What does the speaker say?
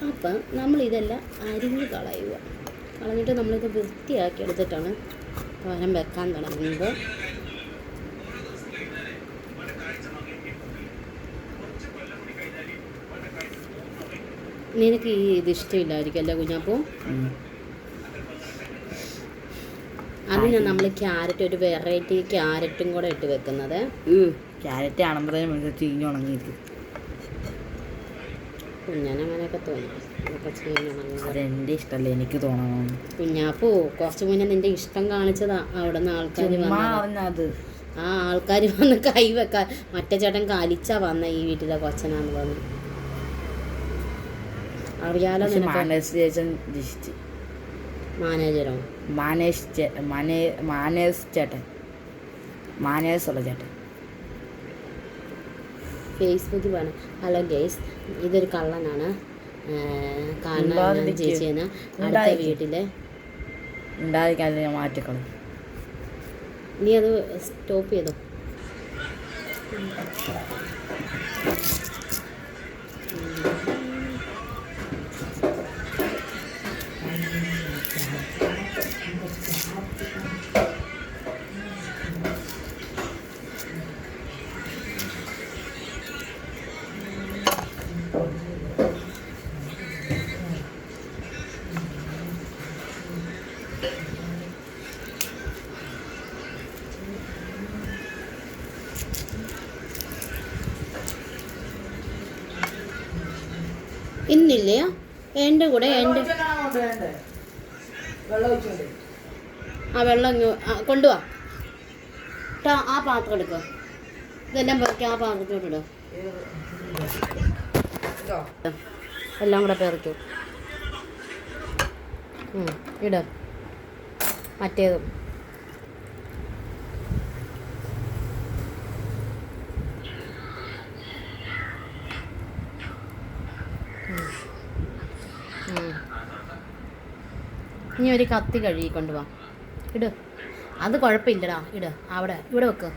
അപ്പം നമ്മളിതെല്ലാം അരിഞ്ഞ് കളഞ്ഞിട്ട് നമ്മളിത് വൃത്തിയാക്കി എടുത്തിട്ടാണ് തോരൻ വെക്കാൻ തുടങ്ങുന്നത്. നിനക്ക് ഇത് ഇഷ്ടമില്ലായിരിക്കും അല്ലേ കുഞ്ഞാപ്പൂ? അതിനാണ് നമ്മൾ ക്യാരറ്റ്, ഒരു വെറൈറ്റി ക്യാരറ്റും കൂടെ ഇട്ട് വെക്കുന്നത്. ക്യാരറ്റ് ആണുമ്പോഴത്തേനും ചീഞ്ഞുണങ്ങിയിരിക്കും. കുഞ്ഞാനങ്ങനെയൊക്കെ തോന്നി അതൊക്കെ ചീഞ്ഞുണങ്ങി. അതെൻ്റെ ഇഷ്ടമല്ല, എനിക്ക് തോന്നണം. കുഞ്ഞാപ്പൂ കുറച്ച് മുന്നേ നിന്റെ ഇഷ്ടം കാണിച്ചതാ. അവിടെ നിന്ന് ആൾക്കാർ അത് ആ ആൾക്കാർ വന്ന് കൈ വെക്കാൻ മറ്റേ ചേട്ടൻ കാലിച്ചാ വന്ന ഈ വീട്ടിലെ കൊച്ചനാന്ന് പറഞ്ഞു. അറിയാലോ മാനേജറോ? മാനേഴ്സുള്ള ചേട്ടൻ ഫേസ്ബുക്കിൽ പറഞ്ഞു, ഹലോ ഗേസ്, ഇതൊരു കള്ളനാണ്. കാരണം ചേച്ചിയാണ് അടുത്ത വീട്ടിലെ ഉണ്ടായിരിക്കാൻ മാറ്റിക്കളയും. നീ അത് സ്റ്റോപ്പ് ചെയ്തോ. ഇന്നില്ലേ എൻ്റെ കൂടെ ആ വെള്ളം കൊണ്ടുവാ. ആ പാത്രം എടുക്കുക, ഇതെല്ലാം പെറുക്കി ആ പാത്രത്തോട്ടിടുക. എല്ലാം കൂടെ പെറുക്കി ഇട. മറ്റേതും ഇനി ഒരു കത്തി കഴുകി കൊണ്ടുപോവാം. ഇട്, അത് കുഴപ്പമില്ലടാ. ഇവിടെ വെക്ക്.